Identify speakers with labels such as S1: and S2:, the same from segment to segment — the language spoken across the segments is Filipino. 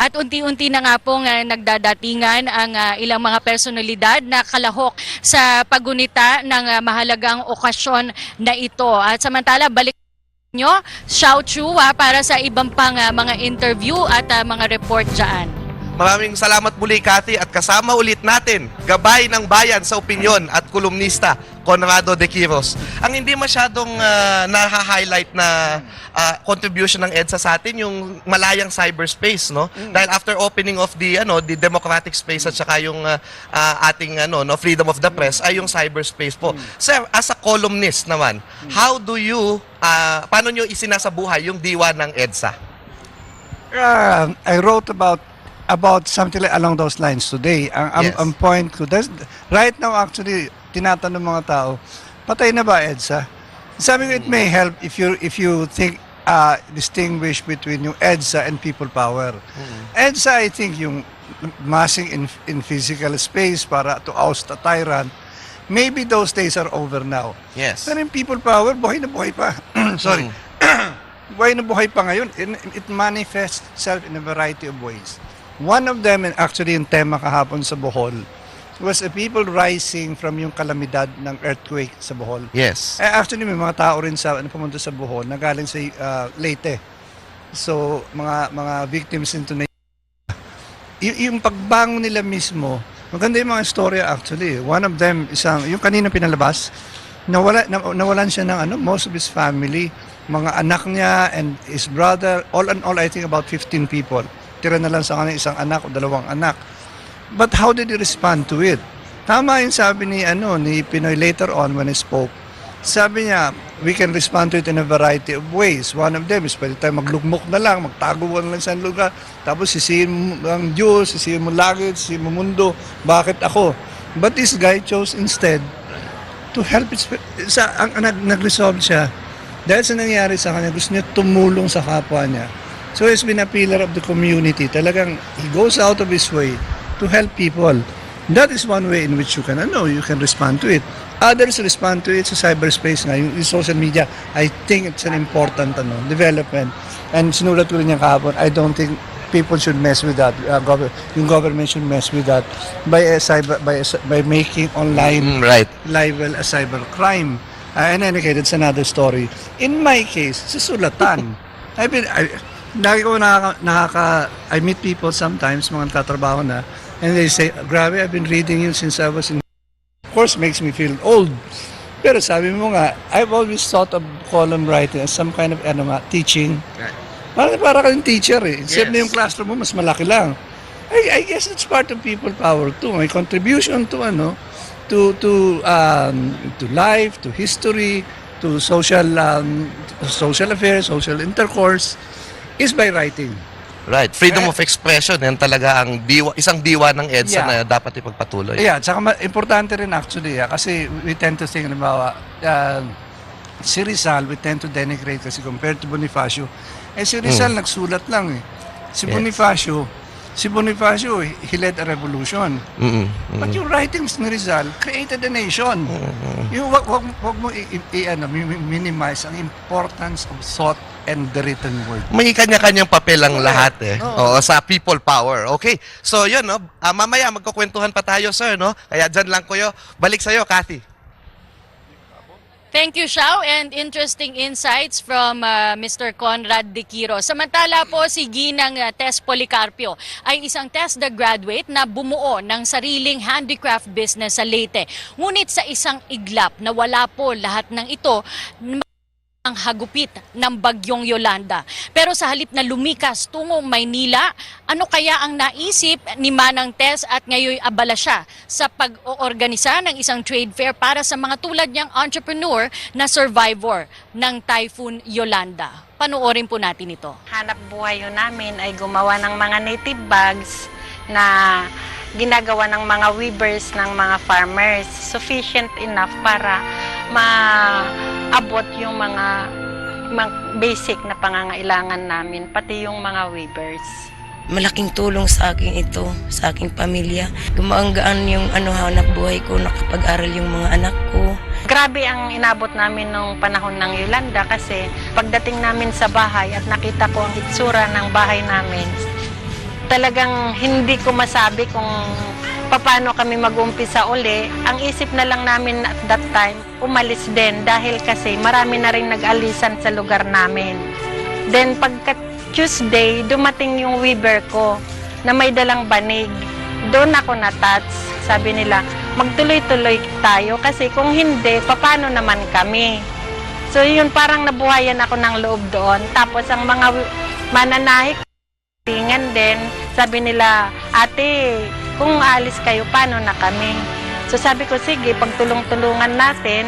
S1: At unti-unti na nga pong nagdadatingan ang ilang mga personalidad na kalahok sa paggunita ng mahalagang okasyon na ito. At samantala, balik nyo, Xiao Chu, para sa ibang pang mga interview at mga report dyan.
S2: Maraming salamat muli, Cathy, at kasama ulit natin, gabay ng bayan sa opinyon at kolumnista, Conrado de Quiros. Ang hindi masyadong na-highlight na contribution ng EDSA sa atin, yung malayang cyberspace, no? Dahil after opening of the democratic space at saka yung ating freedom of the press ay yung cyberspace po. Sir, as a columnist naman, how do you paano nyo isinasabuhay yung diwa ng EDSA?
S3: I wrote about something like along those lines today. Ang point ko, right now actually, tinatanong mga tao, patay na ba EDSA? Sabi ko, it may help if you think distinguish between yung EDSA and people power. EDSA, I think, yung massing in physical space para to oust a tyrant, maybe those days are over now.
S2: Yes.
S3: Pero yung people power, buhay na buhay pa. Sorry. Buhay na buhay pa ngayon. It manifests itself in a variety of ways. One of them, and actually yung tema kahapon sa Bohol, was a people rising from yung kalamidad ng earthquake sa Bohol.
S2: Yes.
S3: Actually, may mga tao rin pumunta sa Bohol na galing sa Leyte. So, mga victims into yung pagbangon nila mismo, maganda yung mga istorya actually. One of them, yung kanina pinalabas, nawalan siya ng most of his family, mga anak niya and his brother, all in all, I think about 15 people. Tira na lang sa kanya isang anak o dalawang anak. But how did he respond to it? Tama yung sabi ni Pinoy later on when he spoke. Sabi niya, we can respond to it in a variety of ways. One of them is pwede tayo maglugmok na lang, magtago na lang sa lugar, tapos sisihin mo ang Diyos, sisihin mo langit, sisihin mo mundo, bakit ako? But this guy chose instead to help nag-resolve siya. Dahil sa nangyari sa kanya, gusto niya tumulong sa kapwa niya. So he's been a pillar of the community. Talagang he goes out of his way to help people. That is one way in which you can respond to it. Others respond to it sa cyberspace nga, yung social media. I think it's an important development. And sinulat ko rin yung kahapon, I don't think people should mess with that. Yung government should mess with that by making online libel a cyber crime. And then, okay, that's another story. In my case, sa sulatan, I meet people sometimes, mga katrabaho na, and they say, grabe, I've been reading you since I was in. Of course, makes me feel old. Pero sabi mo nga, I've always thought of column writing as some kind of teaching. Para kang teacher eh. Except na yung classroom mo, mas malaki lang. I guess it's part of people power too. My contribution to life, to history, to social affairs, social intercourse, is by writing.
S2: Right. Freedom of expression, yan talaga ang isang diwa ng EDSA na dapat ipagpatuloy.
S3: Yeah, tsaka importante rin actually, kasi we tend to think, si Rizal, we tend to denigrate kasi compared to Bonifacio. Si Rizal nagsulat lang eh. Si Bonifacio, he led a revolution. But yung writings ni Rizal created a nation. Yung wag mo minimize ang importance of thought and the written word.
S2: May kanya-kanyang papel ang lahat eh. Oo, sa people power. Okay. So yun, mamaya magkukwentuhan pa tayo, sir, no? Kaya dyan lang ko balik sa'yo, Cathy.
S1: Thank you, Xiao, and interesting insights from Mr. Conrad de Quiros. Samantala po, si Ginang Tess Policarpio ay isang TESDA graduate na bumuo ng sariling handicraft business sa Leyte. Ngunit sa isang iglap na wala po lahat ng ito ang hagupit ng bagyong Yolanda. Pero sa halip na lumikas tungong Maynila, ano kaya ang naisip ni Manang Tess at ngayon abala siya sa pag-oorganisa ng isang trade fair para sa mga tulad niyang entrepreneur na survivor ng Typhoon Yolanda? Panoorin po natin ito.
S4: Hanap buhay yun namin ay gumawa ng mga native bags na ginagawa ng mga weavers ng mga farmers. Sufficient enough para maabot yung mga basic na pangangailangan namin, pati yung mga weavers.
S5: Malaking tulong sa akin ito, sa aking pamilya. Gumaanggaan yung hanap buhay ko, nakapag-aral yung mga anak ko.
S4: Grabe ang inabot namin nung panahon ng Yolanda kasi pagdating namin sa bahay at nakita ko ang itsura ng bahay namin, talagang hindi ko masabi kung paano kami mag-umpisa uli. Ang isip na lang namin at that time, umalis din dahil kasi marami na rin nag-alisan sa lugar namin. Then pagka Tuesday, dumating yung weaver ko na may dalang banig. Doon ako na-touch. Sabi nila, magtuloy-tuloy tayo kasi kung hindi, paano naman kami? So yun, parang nabuhayan ako ng loob doon. Tapos ang mga mananahi, tingan din, sabi nila, ate, kung aalis kayo, paano na kami? So sabi ko, sige, pagtulong-tulungan natin,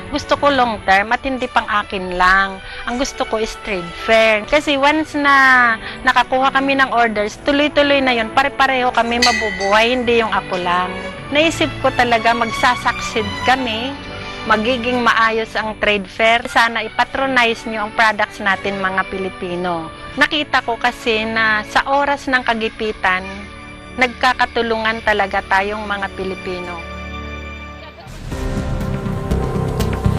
S4: gusto ko long term at hindi pang akin lang. Ang gusto ko is trade fair. Kasi once na nakakuha kami ng orders, tuloy-tuloy na yun, pare-pareho kami mabubuhay, hindi yung ako lang. Naisip ko talaga magsasucceed kami, magiging maayos ang trade fair. Sana ipatronize nyo ang products natin mga Pilipino. Nakita ko kasi na sa oras ng kagipitan, nagkakatulungan talaga tayong mga Pilipino.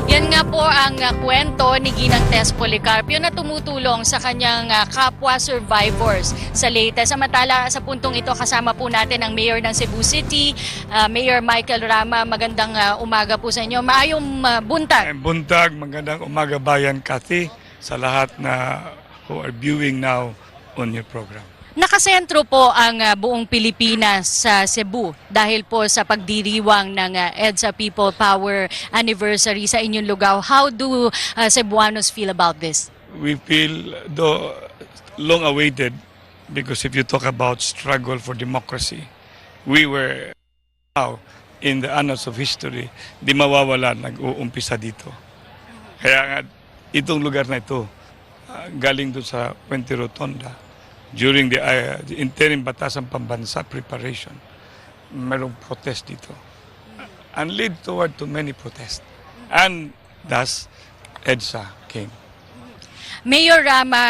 S1: Yan nga po ang kwento ni Ginang Tess Policarpio na tumutulong sa kanyang kapwa survivors sa Leyte. Samantala sa puntong ito kasama po natin ang Mayor ng Cebu City, Mayor Michael Rama. Magandang umaga po sa inyo. Maayong buntag.
S6: Buntag, magandang umaga bayan, Kathy, sa lahat na who are viewing now on your program.
S1: Nakasentro po ang buong Pilipinas sa Cebu dahil po sa pagdiriwang ng EDSA People Power Anniversary sa inyong lugar. How do Cebuanos feel about this?
S6: We feel though long awaited because if you talk about struggle for democracy, we were now in the annals of history, di mawawala nag-uumpisa dito. Kaya nga itong lugar na ito, galing doon sa Puente Rotonda, during the interim Batasan Pambansa preparation, merong protest dito. And lead toward to many protests. And thus, EDSA came.
S1: Mayor Rama,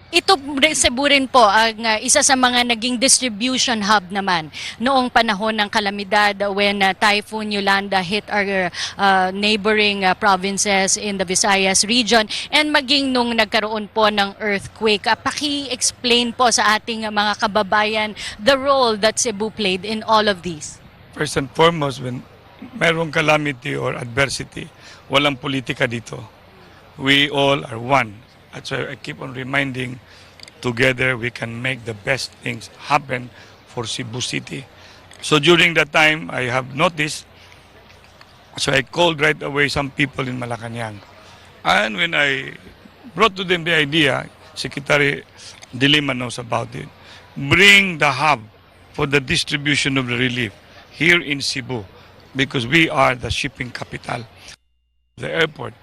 S1: ito Cebu rin po ang isa sa mga naging distribution hub naman noong panahon ng kalamidad when Typhoon Yolanda hit our neighboring provinces in the Visayas region and maging nung nagkaroon po ng earthquake. Paki-explain po sa ating mga kababayan the role that Cebu played in all of these.
S6: First and foremost, when merong calamity or adversity, walang politika dito. We all are one. That's why I keep on reminding, together we can make the best things happen for Cebu City. So during that time, I have noticed, so I called right away some people in Malacanang. And when I brought to them the idea, Secretary Dilima knows about it, bring the hub for the distribution of the relief here in Cebu because we are the shipping capital, the airport.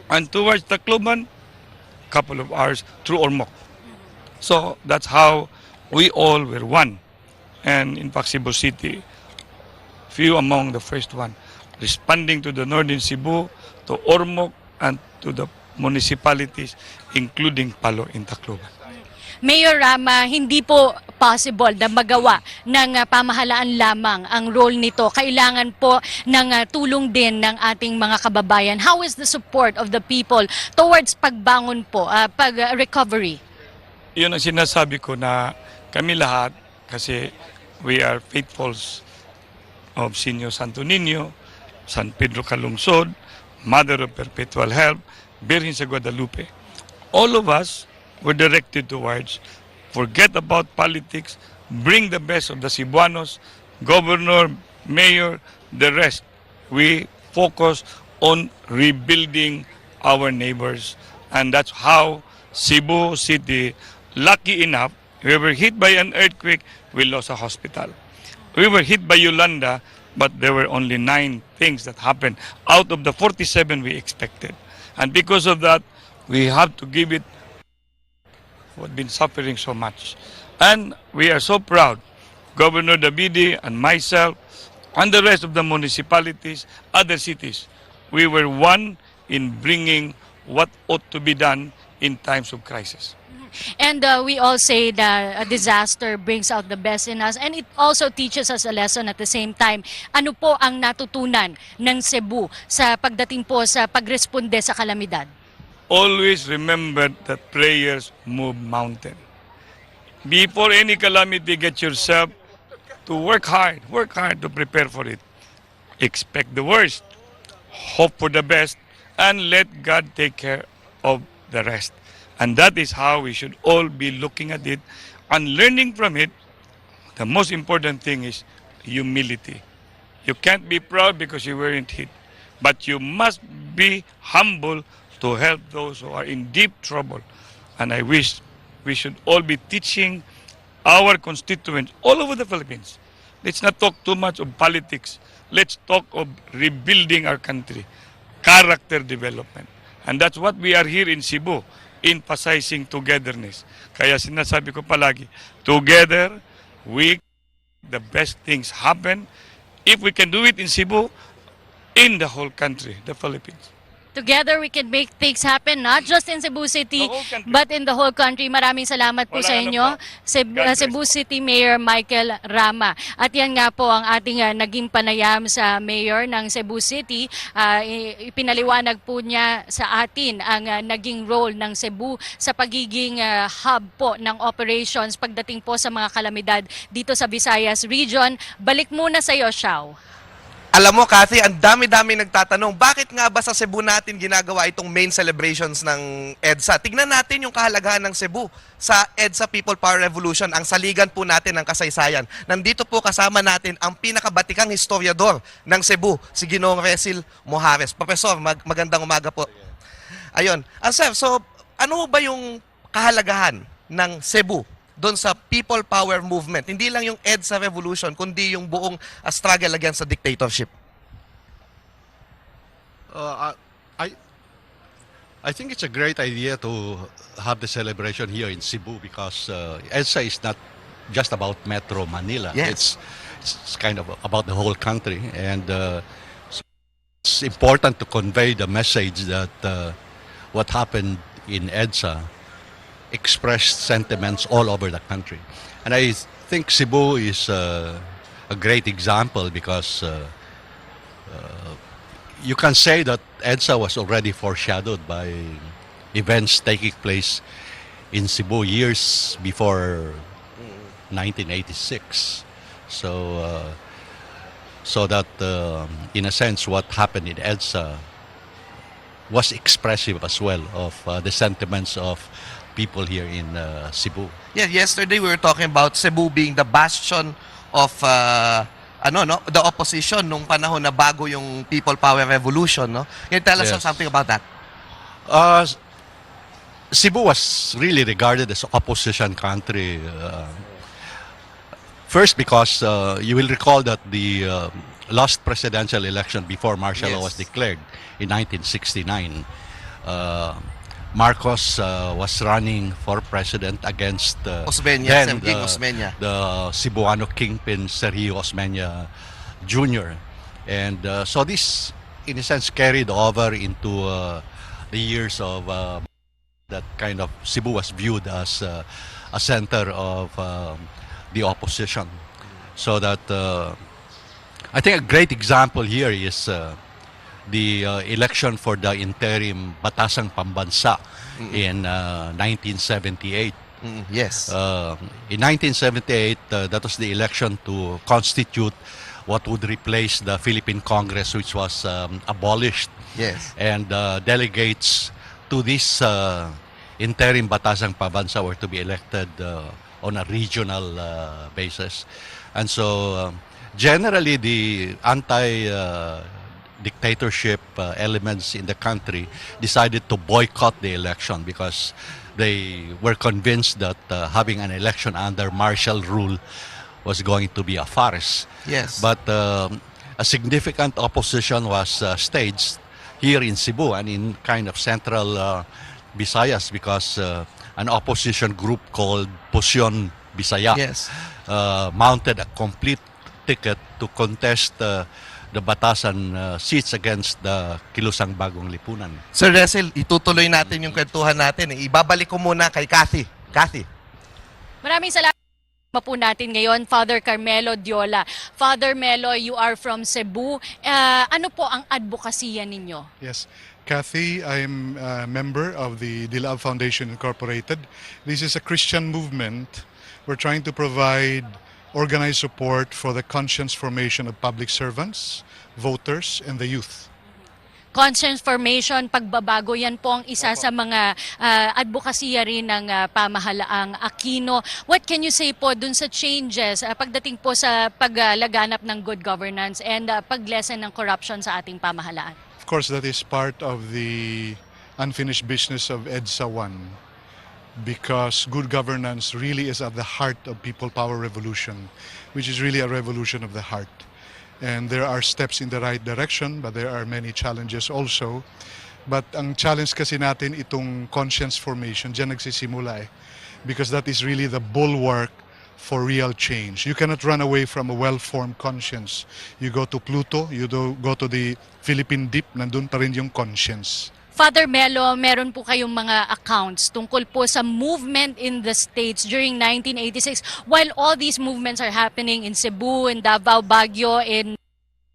S6: And towards Tacloban, couple of hours through Ormoc. So that's how we all were one. And in fact, Cebu City, few among the first one, responding to the Northern Cebu, to Ormoc, and to the municipalities, including Palo in Tacloban.
S1: Mayor Rama, hindi po possible na magawa ng pamahalaan lamang ang role nito. Kailangan po ng tulong din ng ating mga kababayan. How is the support of the people towards pagbangon po, pag-recovery?
S6: Yun ang sinasabi ko na kami lahat, kasi we are faithfuls of Senyor Santo Niño, San Pedro Calungsod, Mother of Perpetual Help, Birhen sa Guadalupe. All of us were directed towards forget about politics, bring the best of the Cebuanos, governor, mayor, the rest. We focus on rebuilding our neighbors. And that's how Cebu City, lucky enough, we were hit by an earthquake, we lost a hospital. We were hit by Yolanda, but there were only 9 things that happened out of the 47 we expected. And because of that, we have to give it who had been suffering so much. And we are so proud, Governor Davide and myself, and the rest of the municipalities, other cities, we were one in bringing what ought to be done in times of crisis.
S1: And we all say that a disaster brings out the best in us and it also teaches us a lesson at the same time. Ano po ang natutunan ng Cebu sa pagdating po sa pagresponde sa kalamidad?
S6: Always remember that prayers move mountain. before any calamity, get yourself to work hard to prepare for it. Expect the worst, hope for the best, and let God take care of the rest. And that is how we should all be looking at it and learning from it. The most important thing is humility. You can't be proud because you weren't hit, but you must be humble to help those who are in deep trouble. And I wish we should all be teaching our constituents all over the Philippines. Let's not talk too much of politics. Let's talk of rebuilding our country, character development. And that's what we are here in Cebu, emphasizing togetherness. Kaya sinasabi ko palagi, together, the best things happen. If we can do it in Cebu, in the whole country, the Philippines.
S1: Together, we can make things happen, not just in Cebu City,
S6: The whole country.
S1: but in the whole country. Maraming salamat po
S6: Walang
S1: sa
S6: ano
S1: inyo,
S6: pa. God bless
S1: Cebu
S6: po.
S1: City Mayor Michael Rama. At yan nga po ang ating naging panayam sa Mayor ng Cebu City. Ipinaliwanag po niya sa atin ang naging role ng Cebu sa pagiging hub po ng operations pagdating po sa mga kalamidad dito sa Visayas Region. Balik muna sa iyo, Xiao.
S2: Alam mo, Kathy, ang dami-dami nagtatanong, bakit nga ba sa Cebu natin ginagawa itong main celebrations ng EDSA? Tignan natin yung kahalagahan ng Cebu sa EDSA People Power Revolution, ang saligan po natin ng kasaysayan. Nandito po kasama natin ang pinakabatikang historiador ng Cebu, si Ginoong Resil Mojares. Professor, magandang umaga po. Ayun. Sir, so ano ba yung kahalagahan ng Cebu doon sa people power movement? Hindi lang yung EDSA revolution, kundi yung buong struggle against the dictatorship.
S7: I think it's a great idea to have the celebration here in Cebu because EDSA is not just about Metro Manila.
S2: Yes.
S7: It's kind of about the whole country, and so it's important to convey the message that what happened in EDSA expressed sentiments all over the country. And I think Cebu is a great example because you can say that EDSA was already foreshadowed by events taking place in Cebu years before 1986. So that in a sense what happened in EDSA was expressive as well of the sentiments of people here in Cebu.
S2: Yeah, yesterday we were talking about Cebu being the bastion of the opposition nung panahon na bago yung People Power Revolution, no? Can you tell us
S7: Yes.
S2: something about that?
S7: Cebu was really regarded as opposition country. First, because you will recall that the last presidential election before martial law was
S2: Yes.
S7: declared in 1969. Marcos was running for president against
S2: Osmeña, Sergio Osmeña.
S7: the Cebuano kingpin Sergio Osmeña Jr. And so this, in a sense, carried over into the years of that kind of Cebu was viewed as a center of the opposition. So that I think a great example here is the election for the interim Batasang Pambansa in 1978.
S2: Yes.
S7: In 1978, that was the election to constitute what would replace the Philippine Congress, which was abolished.
S2: Yes.
S7: And delegates to this interim Batasang Pambansa were to be elected on a regional basis. And so generally the dictatorship elements in the country decided to boycott the election because they were convinced that having an election under martial rule was going to be a farce.
S2: Yes.
S7: But a significant opposition was staged here in Cebu and in kind of central Visayas because an opposition group called Pusyon Bisaya
S2: Yes.
S7: mounted a complete ticket to contest the Batasan seats against the Kilusang Bagong Lipunan.
S2: Sir Resil, itutuloy natin yung kwentuhan natin. Ibabalik ko muna kay Kathy. Kathy.
S1: Maraming salamat po natin ngayon, Father Carmelo Diola. Father Melo, you are from Cebu. Ano po ang advokasya ninyo?
S8: Yes. Kathy, I'm a member of the Dilab Foundation Incorporated. This is a Christian movement We're trying to provide organized support for the conscience formation of public servants, voters, and the youth.
S1: Conscience formation, pagbabago, yan po ang isa sa mga advokasya rin ng pamahalaang Aquino. What can you say po dun sa changes pagdating po sa paglaganap ng good governance and paglesen ng corruption sa ating pamahalaan?
S8: Of course, that is part of the unfinished business of EDSA 1, because good governance really is at the heart of People Power Revolution, which is really a revolution of the heart. And there are steps in the right direction, but there are many challenges also. But ang challenge kasi natin itong conscience formation, dyan nagsisimula eh. Because that is really the bulwark for real change. You cannot run away from a well-formed conscience. You go to Pluto, you go to the Philippine Deep, nandun pa rin yung conscience.
S1: Father Melo, meron po kayong mga accounts tungkol po sa movement in the States during 1986. While all these movements are happening in Cebu, in Davao, Baguio, in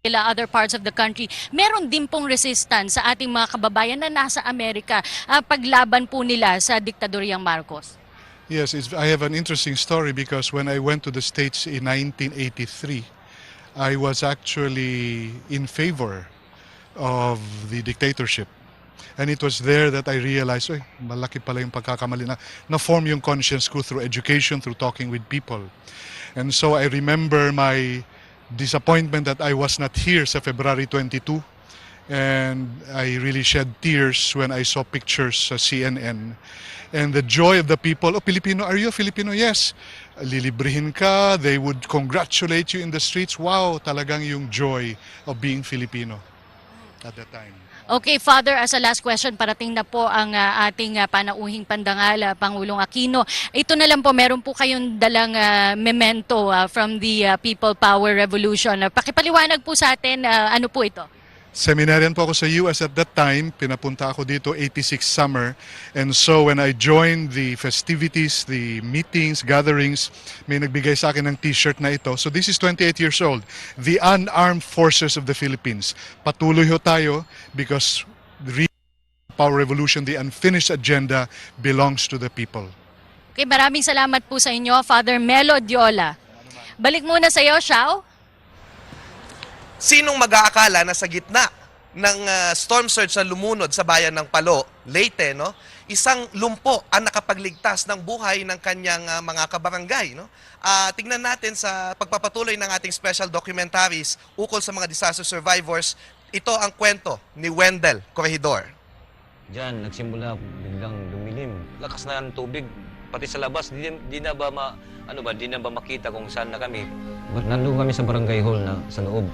S1: other parts of the country, meron din pong resistance sa ating mga kababayan na nasa Amerika paglaban po nila sa diktadoryang Marcos.
S8: Yes, I have an interesting story because when I went to the States in 1983, I was actually in favor of the dictatorship. And it was there that I realized, malaki pala yung pagkakamali na-form yung conscience ko through education, through talking with people. And so I remember my disappointment that I was not here sa February 22. And I really shed tears when I saw pictures sa CNN. And the joy of the people, Filipino, are you a Filipino? Yes. Lilibrihin ka, they would congratulate you in the streets. Wow, talagang yung joy of being Filipino at that time.
S1: Okay, Father, as a last question, parating na po ang ating panauhing pandangal, Pangulong Aquino. Ito na lang po, meron po kayong dalang memento from the People Power Revolution. Pakipaliwanag po sa atin, ano po ito?
S8: Seminarian po ako sa US at that time. Pinapunta ako dito 86 summer. And so when I joined the festivities, the meetings, gatherings, may nagbigay sa akin ng t-shirt na ito. So this is 28 years old. The Unarmed Forces of the Philippines. Patuloy ho tayo because the Power Revolution, the unfinished agenda belongs to the people.
S1: Okay, maraming salamat po sa inyo, Father Melo Diola. Balik muna sa iyo, Xiao.
S2: Sinong mag-aakala na sa gitna ng storm surge na lumunod sa bayan ng Palo, Leyte, no? Isang lumpo ang nakapagligtas ng buhay ng kanyang mga kabarangay, no? Tingnan natin sa pagpapatuloy ng ating special documentaries ukol sa mga disaster survivors. Ito ang kwento ni Wendell Corregidor.
S9: Diyan, nagsimula biglang lumilim. Lakas na ng tubig. Pati sa labas, di na ba makita kung saan na kami. Nandun kami sa barangay hall na sa loob.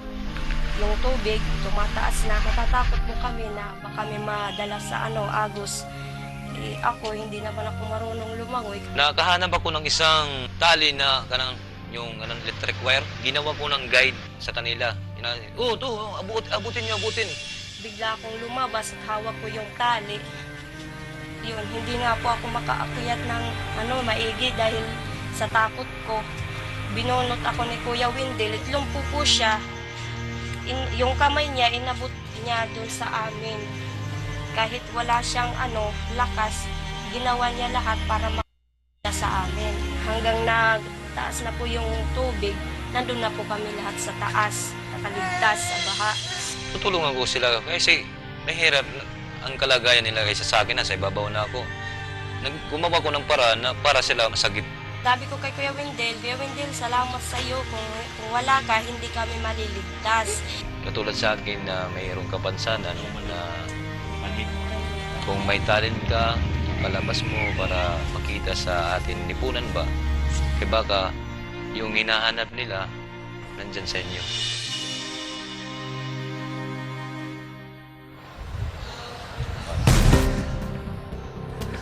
S10: Yung tubig, tumataas na. Matatakot po kami na baka may madala sa agos. Ako, hindi naman ako marunong lumangoy.
S9: Nakahanap ako ng isang tali na yung electric wire. Ginawa ko ng guide sa kanila. Abutin niyo.
S10: Bigla akong lumabas at hawak ko yung tali. Yun, hindi nga po ako makaakyat ng maigi dahil sa takot ko. Binunot ako ni Kuya Wendell, lumpo po siya. Yung kamay niya, inabot niya dun sa amin. Kahit wala siyang lakas, ginawa niya lahat para makita sa amin. Hanggang nagtaas na po yung tubig, nandun na po kami lahat sa taas, nakaligtas sa baha.
S9: Tutulungan ko sila kasi mahirap ang kalagayan nila kaysa sa akin, nasa ibabaw na ako. Gumawa ko ng paraan na para sila masagip.
S10: Sabi ko kay Kuya Wendell, salamat sa iyo. Kung wala ka, hindi kami maliligtas.
S9: Katulad sa akin na mayroong kapansanan na kung may talent ka, palabas mo para makita sa atin lipunan ba? Kaya baka yung hinahanap nila, nandyan sa inyo.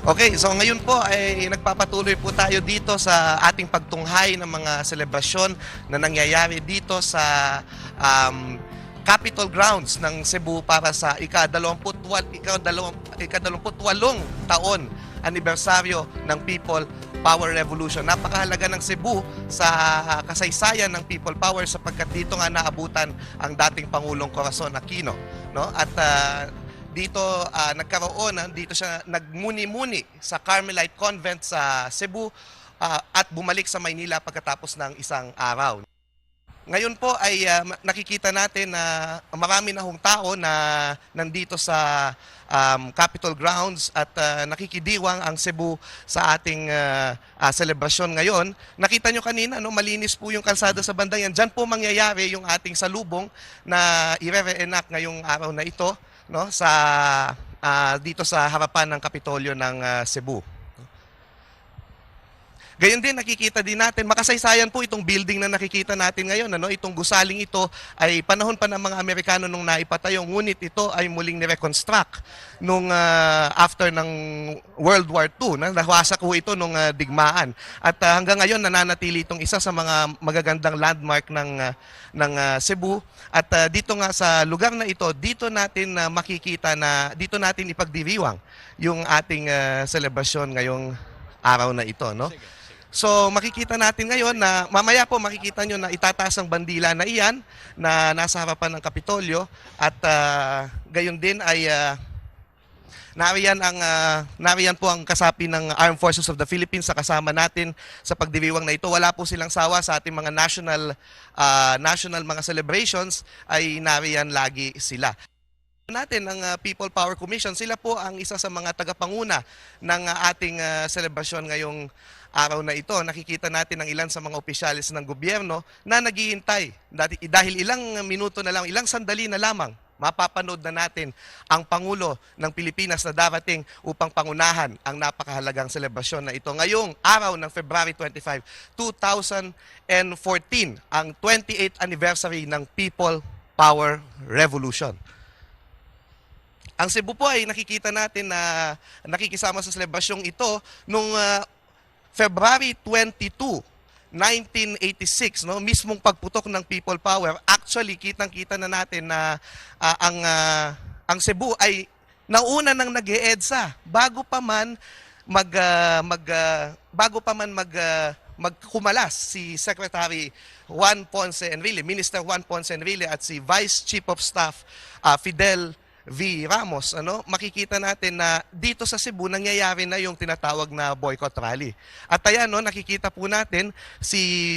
S2: Okay, so ngayon po ay nagpapatuloy po tayo dito sa ating pagtunghay ng mga selebrasyon na nangyayari dito sa Capitol Grounds ng Cebu para sa ika-28 taon anibersaryo ng People Power Revolution. Napakahalaga ng Cebu sa kasaysayan ng People Power sapagkat dito nga naabutan ang dating Pangulong Corazon Aquino, no? At dito dito siya nagmuni-muni sa Carmelite Convent sa Cebu at bumalik sa Maynila pagkatapos ng isang araw. Ngayon po ay nakikita natin na marami na hong tao na nandito sa Capitol Grounds at nakikidiwang ang Cebu sa ating selebrasyon ngayon. Nakita nyo kanina, no, malinis po yung kalsada sa bandang yan. Diyan po mangyayari yung ating salubong na i-re-enact ngayong araw na ito, no, dito sa harapan ng Kapitolyo ng Cebu. Gayon din, nakikita din natin, makasaysayan po itong building na nakikita natin ngayon. Ano? Itong gusaling ito ay panahon pa ng mga Amerikano nung naipatayo, ngunit ito ay muling ni-reconstruct nung after ng World War II. Nawasak po ito nung digmaan. At hanggang ngayon, nananatili itong isa sa mga magagandang landmark ng Cebu. At dito nga sa lugar na ito, dito natin makikita na, dito natin ipagdiriwang yung ating selebrasyon ngayong araw na ito, no? So makikita natin ngayon na mamaya po makikita nyo na itataas ang bandila na iyan na nasa harapan ng Kapitolyo at gayon din ay nariyan po ang kasapi ng Armed Forces of the Philippines sa kasama natin sa pagdiriwang na ito. Wala po silang sawa sa ating mga national mga celebrations, ay nariyan lagi sila. Natin ang People Power Commission, sila po ang isa sa mga tagapanguna ng ating selebrasyon ngayong araw na ito. Nakikita natin ang ilan sa mga opisyalis ng gobyerno na naghihintay dahil ilang minuto na lang, ilang sandali na lamang mapapanood na natin ang Pangulo ng Pilipinas na darating upang pangunahan ang napakahalagang selebrasyon na ito. Ngayong araw ng February 25, 2014, ang 28th anniversary ng People Power Revolution. Ang Cebu po ay nakikita natin na nakikisama sa selebrasyong ito noong February 22, 1986, no, mismong pagputok ng People Power. Actually, kitang-kita na natin na ang Cebu ay nauna nang nag-EDSA bago pa man magkumalas si Secretary Juan Ponce Enrile, Minister Juan Ponce Enrile at si Vice Chief of Staff Fidel V. Ramos. Makikita natin na dito sa Cebu nangyayari na yung tinatawag na boycott rally. At ayan, nakikita po natin si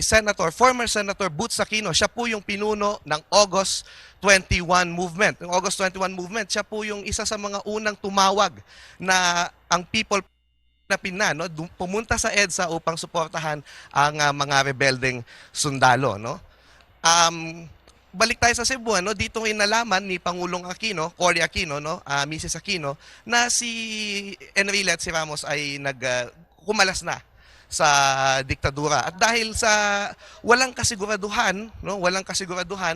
S2: former Senator Boots Aquino. Siya po yung pinuno ng August 21 movement. Yung August 21 movement, siya po yung isa sa mga unang tumawag na ang people na pumunta sa EDSA upang suportahan ang mga rebeldeng sundalo. Balik tayo sa Cebu, dito ngayon nalaman ni Pangulong Aquino, Cory Aquino, Mrs. Aquino, na si Enrile at si Ramos ay kumalas na sa diktadura. At dahil sa walang kasiguraduhan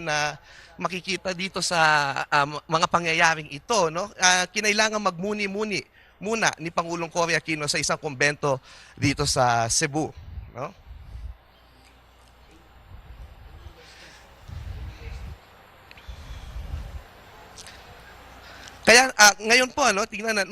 S2: na makikita dito sa mga pangyayaring ito, kinailangan magmuni-muni muna ni Pangulong Cory Aquino sa isang kumbento dito sa Cebu. Kaya ngayon po, tingnan natin,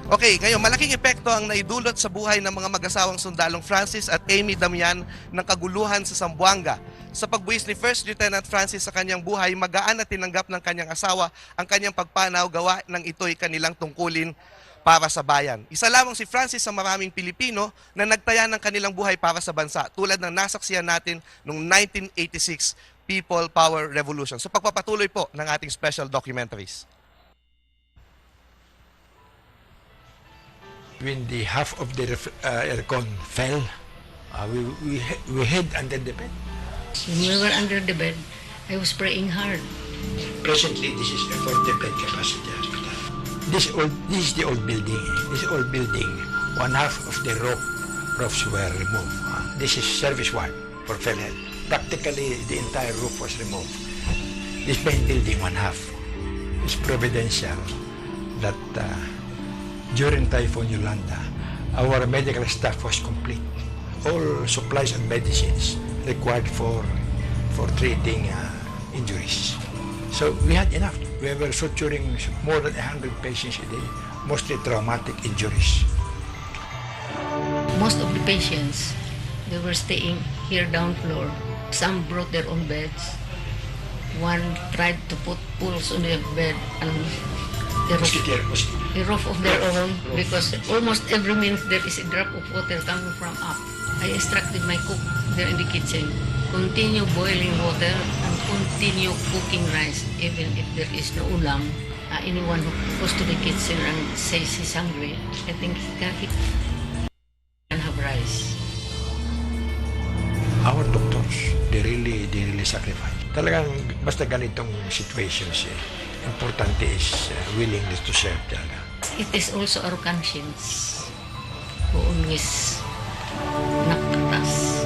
S2: Okay, ngayon malaking epekto ang naidulot sa buhay ng mga mag-asawang sundalong Francis at Amy Damian ng kaguluhan sa Zamboanga. Sa pagbuwis ni First Lieutenant Francis sa kanyang buhay, magaan na tinanggap ng kanyang asawa ang kanyang pagpanaw, gawa ng ito'y kanilang tungkulin para sa bayan. Isa lamang si Francis sa maraming Pilipino na nagtaya ng kanilang buhay para sa bansa, tulad ng nasaksihan natin noong 1986 People Power Revolution. So pagpapatuloy po ng ating special documentaries.
S11: When the half of the aircon fell, we hid under the bed.
S5: When we were under the bed, I was praying hard.
S11: Presently, this is a 40-bed capacity hospital. This is the old building. This old building, one half of the roofs were removed. This is service ward for PhilHealth. Practically, the entire roof was removed. This main building, one half, is providential that during Typhoon Yolanda, our medical staff was complete. All supplies and medicines required for treating injuries. So we had enough. We were suturing more than 100 patients a day, mostly traumatic injuries.
S5: Most of the patients, they were staying here down floor. Some brought their own beds. one tried to put pools on their bed and the roof of their own, because almost every minute there is a drop of water coming from up. I instructed my cook there in the kitchen, continue boiling water and continue cooking rice even if there is no ulam. Anyone who goes to the kitchen and says he's hungry, I think he can have rice.
S11: Our doctors, they really sacrifice. Talagang basta ganitong situations, importante is willingness to serve talaga.
S5: It is also our conscience who always nakatas.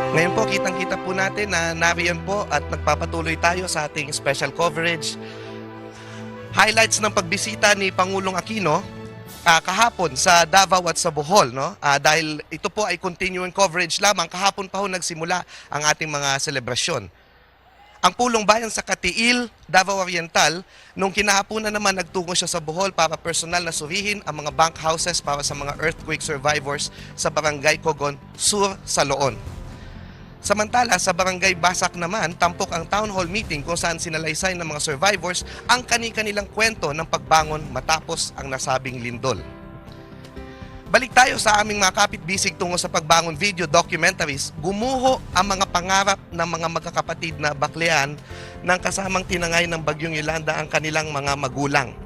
S2: Ngayon po, kitang-kita po natin na nariyan po at nagpapatuloy tayo sa ating special coverage. Highlights ng pagbisita ni Pangulong Aquino kahapon sa Davao at sa Bohol, no? Dahil ito po ay continuing coverage lamang, kahapon pa ho nagsimula ang ating mga selebrasyon. Ang Pulong Bayan sa Katiil, Davao Oriental, nung kinahaponan naman nagtungo siya sa Bohol para personal na surihin ang mga bank houses para sa mga earthquake survivors sa Barangay Cogon Sur sa Loon. Samantala, sa Barangay Basak naman, tampok ang town hall meeting kung saan sinalaysay ng mga survivors ang kani-kanilang kwento ng pagbangon matapos ang nasabing lindol. Balik tayo sa aming mga kapitbisig tungo sa pagbangon video documentaries. Gumuho ang mga pangarap ng mga magkakapatid na baklean ng kasamang tinangay ng Bagyong Yolanda ang kanilang mga magulang.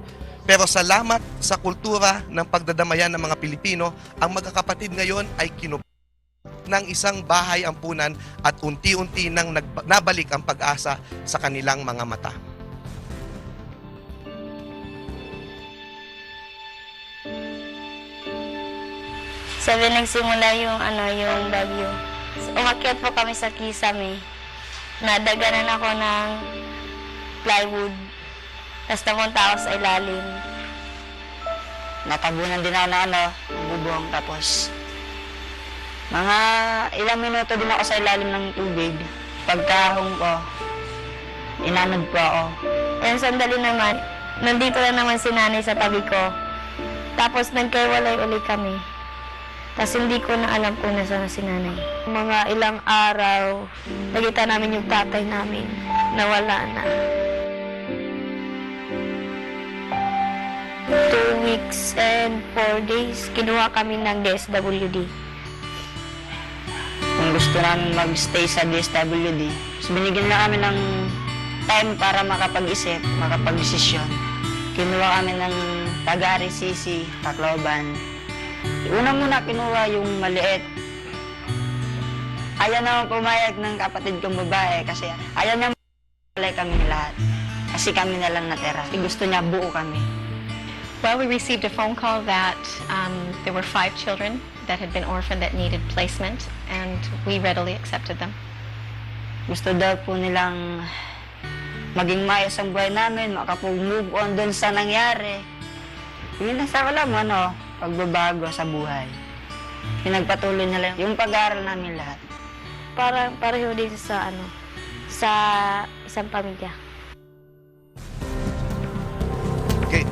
S2: Pero salamat sa kultura ng pagdadamayan ng mga Pilipino, ang magkakapatid ngayon ay ng isang bahay ampunan at unti-unti nang nabalik ang pag-asa sa kanilang mga mata.
S10: Sabi nagsimula yung bagyo. Umakyat po kami sa Kisame. Nadaganan ako ng plywood. Tapos napunta ako sa ilalim.
S5: Natabunan din ako na bubong, tapos mga ilang minuto din ako sa ilalim ng tubig. Pagkahong ko, inanod po ako.
S10: And sandali naman, nandito na naman si nanay sa tabi ko. Tapos nagkaiwalay ulit kami. Tapos hindi ko na alam kung nasaan si nanay. Mga ilang araw, nakita namin yung tatay namin. Nawala na. 2 weeks and 4 days, kinuha kami ng DSWD.
S5: Kung gusto namin mag-stay sa DSWD, so binigyan na kami ng time para makapag-isip, makapag-desisyon. Kinuha kami ng taga-RCC, Tacloban. Una muna kinuha yung maliit. Ayaw naman pumayag ng kapatid kong babae kasi ayaw niya malay kami lahat. Kasi kami na lang natira. Gusto niya buo kami.
S12: Well, we received a phone call that there were 5 children that had been orphaned that needed placement, and we readily accepted them.
S5: Gusto daw po nilang maging maayos ang buhay namin, makapag-move on doon sa nangyari. Yun na sa wala mo, pagbabago sa buhay. Pinagpatuloy nila yung pag-aaral namin lahat.
S10: Pareho din sa isang pamilya.
S2: Okay.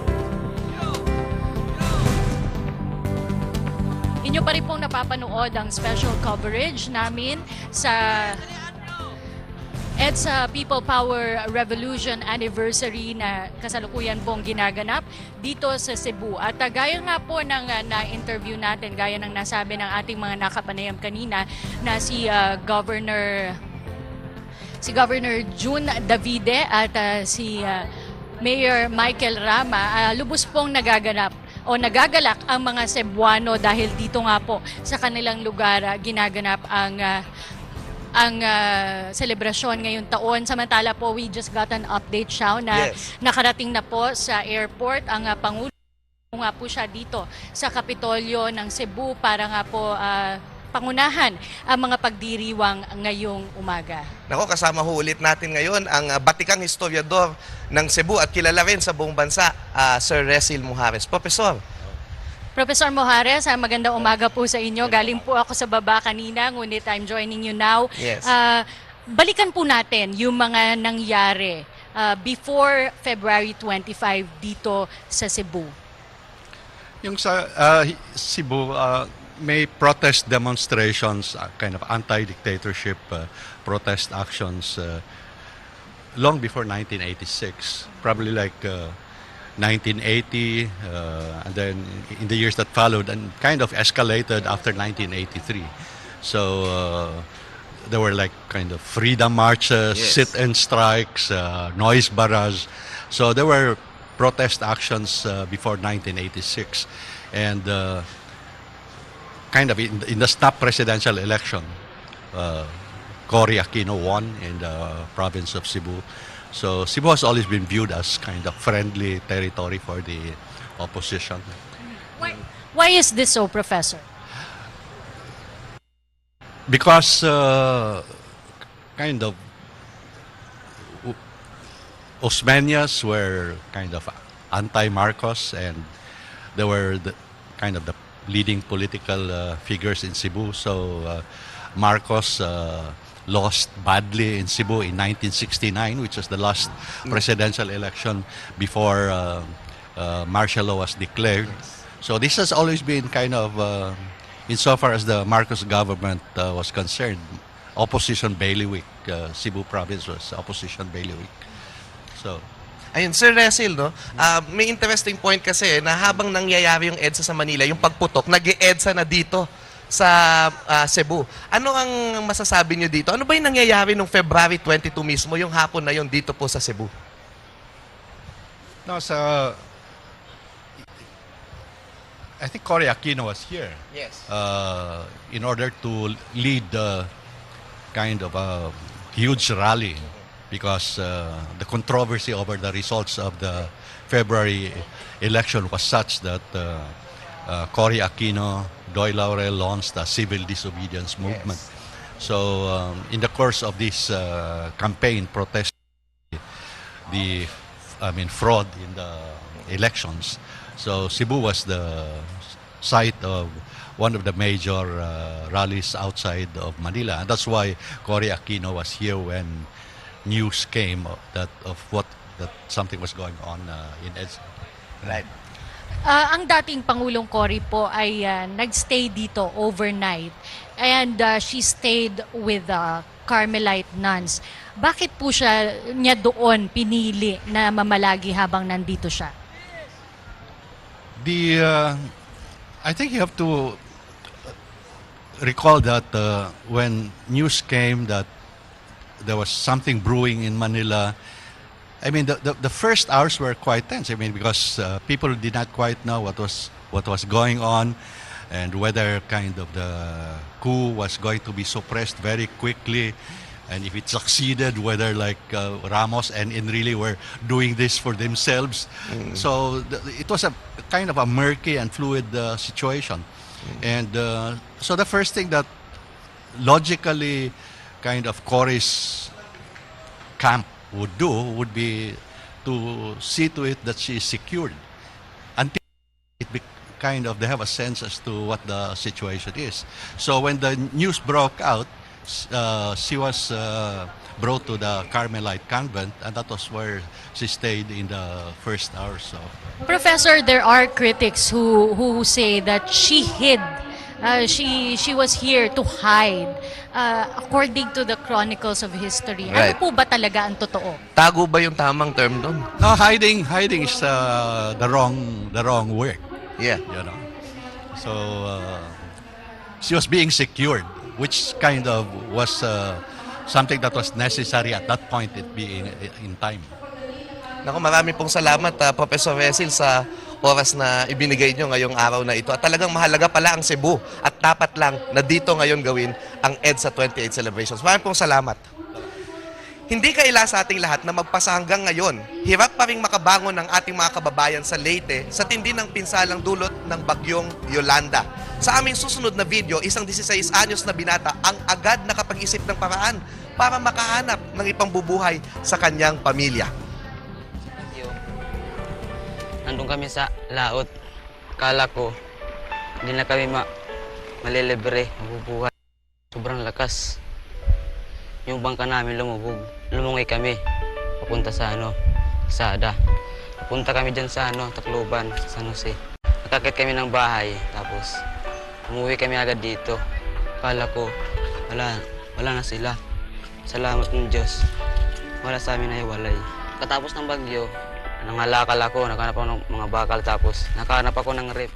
S1: Inyo pa rin pong napapanood ang special coverage namin sa EDSA People Power Revolution Anniversary na kasalukuyan pong ginaganap dito sa Cebu. At gaya nga po ng na-interview natin, gaya ng nasabi ng ating mga nakapanayam kanina na si Governor June Davide at si Mayor Michael Rama, lubos pong nagagalak ang mga Cebuano dahil dito nga po sa kanilang lugar ginaganap ang selebrasyon ngayong taon. Samantala po, we just got an update, Shao, na nakarating na po sa airport ang Pangulo nga po siya dito sa Kapitolyo ng Cebu para nga po pangunahan ang mga pagdiriwang ngayong umaga.
S2: Nako, kasama ho ulit natin ngayon ang batikang historiador ng Cebu at kilala rin sa buong bansa, Sir Resil Mujares. Professor
S1: Mujares, magandang umaga po sa inyo. Galing po ako sa baba kanina, ngunit I'm joining you now.
S2: Yes.
S1: Balikan po natin yung mga nangyari before February 25 dito sa Cebu.
S7: Yung sa Cebu, may protest demonstrations, kind of anti-dictatorship protest actions long before 1986, probably like 1980, and then in the years that followed, and kind of escalated after 1983. So there were like kind of freedom marches,
S2: Yes.
S7: sit-in strikes, noise barrage. So there were protest actions before 1986, and kind of in the snap presidential election, Cory Aquino won in the province of Cebu. So Cebu has always been viewed as kind of friendly territory for the opposition.
S1: Why is this so, Professor?
S7: Because kind of Osmeñas were kind of anti-Marcos, and they were kind of the leading political figures in Cebu. So Marcos lost badly in Cebu in 1969, which was the last presidential election before martial law was declared. So this has always been kind of, insofar as the Marcos government was concerned, opposition bailiwick. Cebu province was opposition bailiwick. So,
S2: Ayun, Sir Resil, no? May interesting point kasi na habang nangyayari yung EDSA sa Manila, yung pagputok, nag-EDSA na dito sa Cebu. Ano ang masasabi nyo dito? Ano ba yung nangyayari nung February 22 mismo, yung hapon na yun dito po sa Cebu?
S7: no, so I think Cory Aquino was here.
S2: Yes.
S7: In order to lead kind of a huge rally, because the controversy over the results of the February election was such that Cory Aquino, Doy Laurel launched a civil disobedience movement. So in the course of this campaign, protest fraud in the elections. So Cebu was the site of one of the major rallies outside of Manila, and that's why Cory Aquino was here when news came that something was going on in EDSA.
S2: Right.
S1: Ang dating Pangulong Cory po ay nagstay dito overnight, and she stayed with Carmelite nuns. Bakit po niya doon pinili na mamalagi habang nandito siya?
S7: I think you have to recall that when news came that there was something brewing in Manila, I mean, the first hours were quite tense. I mean, because people did not quite know what was going on, and whether kind of the coup was going to be suppressed very quickly, and if it succeeded, whether like Ramos and Enrile were doing this for themselves. So it was a kind of a murky and fluid situation. And so the first thing that logically kind of Cory's camp would do would be to see to it that she is secured until kind of they have a sense as to what the situation is. So when the news broke out, she was brought to the Carmelite convent, and that was where she stayed in the first hours of.
S1: Professor, there are critics who say that she hid. She was here to hide, according to the chronicles of history.
S2: Right.
S1: Ano po ba talaga ang totoo?
S2: Tago ba yung tamang term doon?
S7: No, hiding is the wrong word.
S2: Yeah.
S7: You know, so she was being secured, which kind of was something that was necessary at that point, it being in time.
S2: Naku, marami pong salamat, Professor Resil, sa oras na ibinigay nyo ngayong araw na ito. At talagang mahalaga pala ang Cebu at dapat lang na dito ngayon gawin ang EDSA 28 celebrations. Maraming pong salamat. Hindi kaila sa ating lahat na magpasa hanggang ngayon, hirap pa rin makabangon ng ating mga kababayan sa Leyte sa tindi ng pinsalang dulot ng bagyong Yolanda. Sa aming susunod na video, isang 16 anyos na binata ang agad nakapag-isip ng paraan para makahanap ng ipangbubuhay sa kanyang pamilya.
S13: Nandun kami sa laot. Kala ko, hindi na kami malilibre, mabubuhay. Sobrang lakas. Yung bangka namin lumubog. Lumungay kami. Papunta sa Sada. Papunta kami dyan sa Tacloban, sa San Jose. Nakakit kami ng bahay. Tapos, umuwi kami agad dito. Kala ko, wala na sila. Salamat ng Diyos. Wala sa amin na iwalay. Katapos ng bagyo, nangalakal ako, nakahanap ako ng mga bakal, tapos nakahanap ako ng rep.